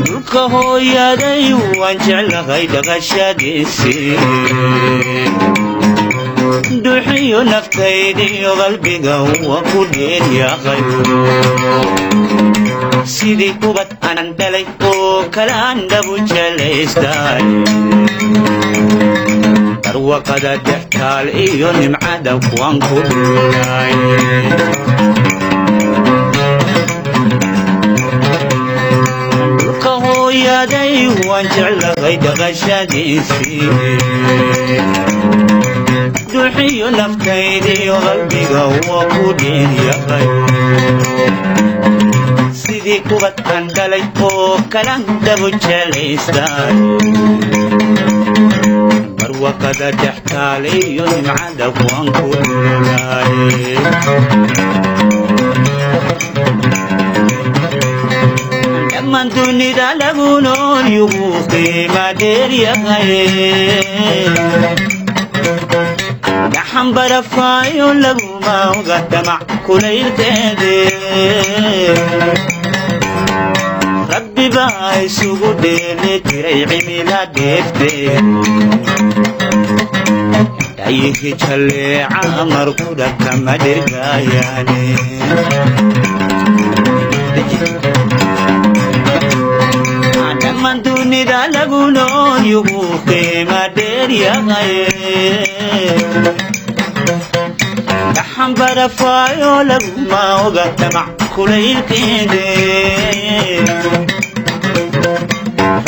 dhulka hooyaday waan jeclahay dhaqashadiisii duxiyo naftaydiyo qalbiga waa ku dheeryahay sidii kubad aanan dhalay oo kale aan dhabu jelaystay barwaqada dhextaal iyo nimcada waan ku dhulay dhulka hooyaday waan jeclahay dhaqashadiisii duxiyo naftaydiyo qalbiga waa ku dheeryahay sidii kubad aan dhalay oo kale aan dhabu jelaystay barwaqada dhextaal iyo nimcada waan ku dhulay dhammaan dunida lagu nool yugu qiima dheeryahay gaxan barafaayo laguma oga damac kulaylkeede rabbi baa isugu dheeli jiray cimila dheeftee dhayihi jalleeca markuda kama dhirgaayaane dhammaan dunida lagu nool yugu qiima dheeryahay gaxan barafaayo laguma oga damac kulaylkeede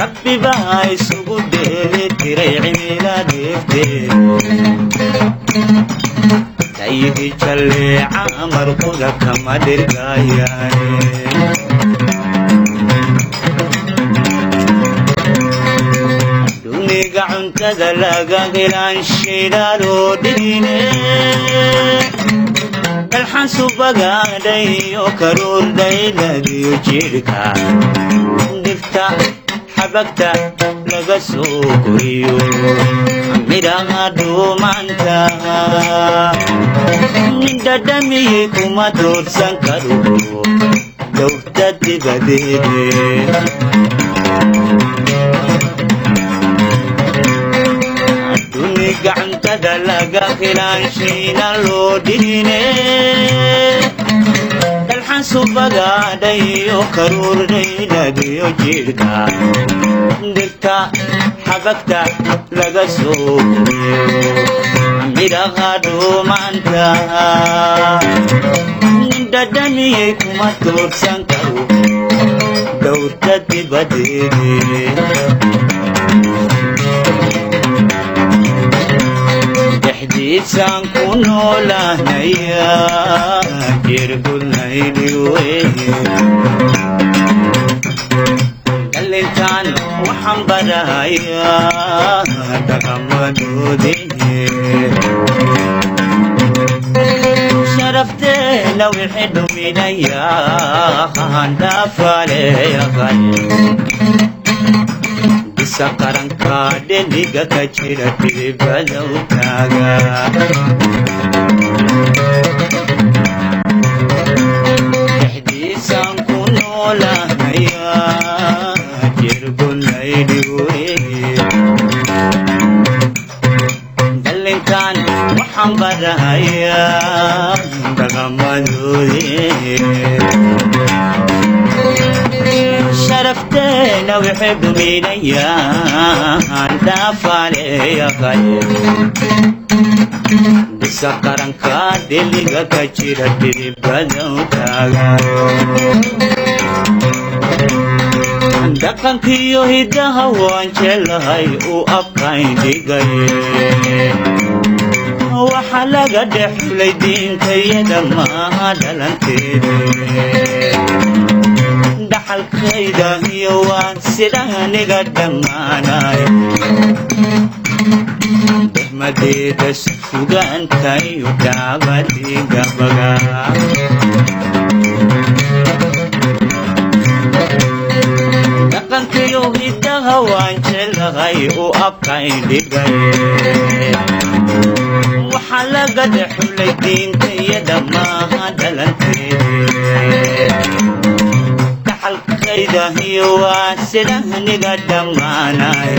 rabbi baa isugu dheeli jiray cimila dheeftee dhayihi jalleeca markuda kama dhirgaayaane duniga cuntada laga helaan shidaaloo dhigine dalxan subagaadhay oo karuurdhayladiyo jidhka dhirta xabagta laga soo koriyo midhaha dhuumanta nin dhadhamiyey kuma doorsan karo dhowrta dibadeede duniga cuntada laga helaan shiina loo dhigine dalxan subagaadhay oo karuurdhayladiyo jidhka dhirta xabagta laga soo koriyo midhaha dhuumanta nin dhadhamiyey kuma doorsan karo dhowrta dibadeede dhexdiisaan ku noolahnaya jirgudnaydiwe dhalintaan waxaan barahayaa dhaqamadoodii sharafteena wixii dhuminayaa handhaafaleeyahay bisa qaranka dheliga ka jira dhibada u taaga dhexdiisaan ku noolahnaya jirgudnaydiwe dhalintaan waxaan barahayaa dhaqamadoodii sharafteena wixii dhuminayaa handhaafaleeyahay bisa qaranka dheliga ka jira dhibada u taaga dhaqankiyo hiddaha waan jeclahay u abkayn-dhigay waxaa laga dhexlay diintayada maaha dhalanteede dhaxalkayda iyo waan sidaniga dhammaanay dehmadeeda sugaantayo dhaabadigabaga dhaqankiyo hiddaha waan jeclahay u abkayn-dhigay waxaa laga dhexlay diintayada maaha dhalanteede dantayda iyo waa sida aniga dhammaanay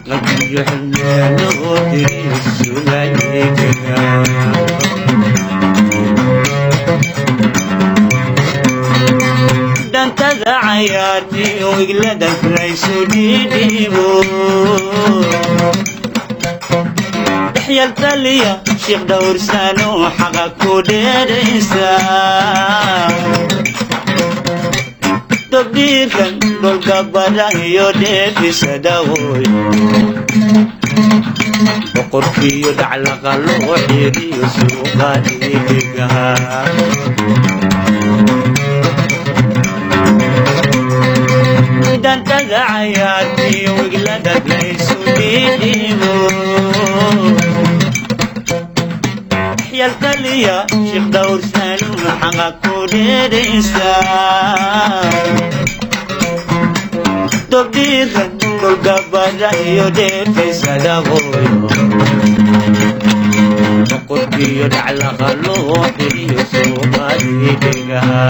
qalbiga xilmeeloo dirisulayiga dantada cayaartiyo iglada laysu dhiidhiibo dhexyal taliya sheekh dhowrsano xaqa ku dheeraysa dobdhiirkan dholka bada iyo dheefisada woy boqorkiiyo dhaclaqa loo xiriyo suuqa dhiigaha dantada cayaartiyo iglada laysu dhiidhiibo dhexyal taliya sheekh dhowrsano xaqa ku dheeraysa dobdhiirkan dholka bada iyo dheefisada woy boqorkiiyo dhaclaqa loo xiriyo suuqa dhiigaha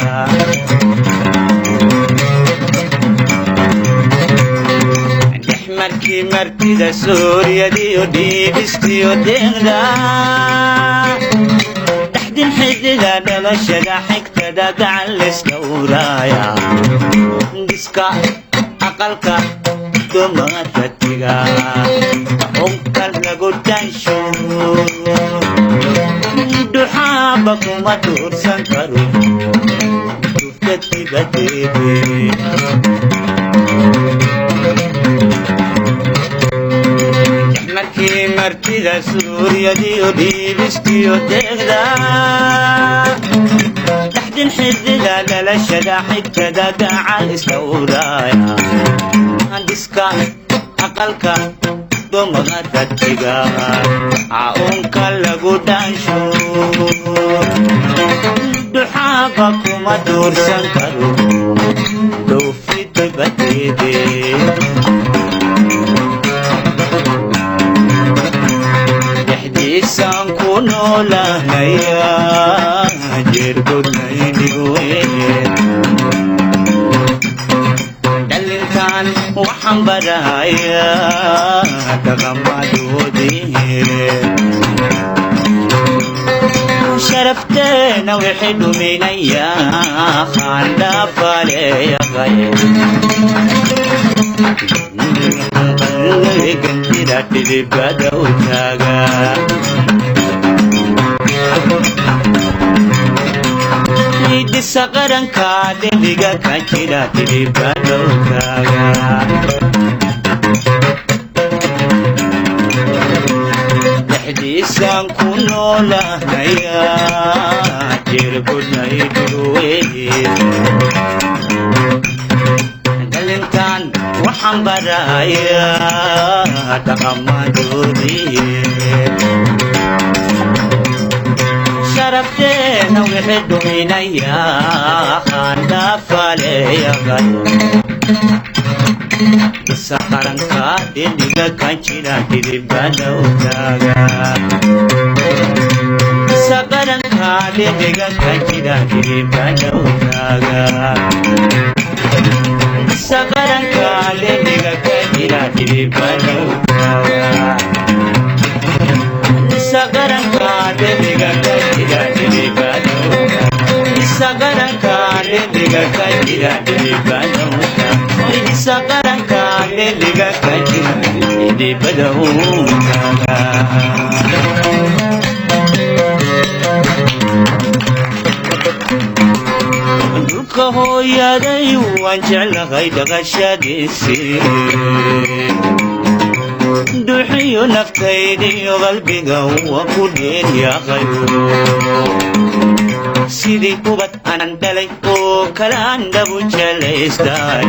markii martida suuryadiyo dhiibistiyo deeqda dhaxdin xidida dhalashada xigtada gacan laysdhowraaya dhiska aqalka dumaratiga onka lagu dhansho duxaaba kuma tuursan karo duftatibadeede markii martida suuryadiyo dhiibistiyo deeqda dhaxdin xidida dhalashada xigtada gacan isdhowraaya dhiska aqalka dumaratiga onka lagu dhansho duxaaba kuma tuursan karo duftatibadeede isaan ku noolahnaya jeergodnaynigoen dhalintaan waxaan barahaya dhaqamadoodii sharafteena wixii dhuminaya khandhafaleeyaqay gandida dhidibada u taaga dhisa qaranka dembiga ka jira dhidibada u taaga dhexdiisaan ku noolahnaya jeergodnaydigowe dhalintaan waxaan barahaya dhaqamadoodii sharafteena wixii dhuminaya khandhafaleeyaqay dhisa qaranka dembiga ka jira dhidibada u taaga dhisa qaranka dembiga ka jira dhidibada u taaga dhisa qaranka dembiga ka jira dhidibada u taaga dhisa qaranka dembiga ka jira dhidibada u taaga dhisa qaranka dembiga ka jira dhidibada u taaga dhisa qaranka dembiga ka jira dhidibada u taaga dhulka hooyaday waan jeclahay dhaqashadiisii duxiyo naftaydiyo qalbiga waa ku dheeryaqayo sidii kubad anan dhalay oo kale aan dhabu jelaystay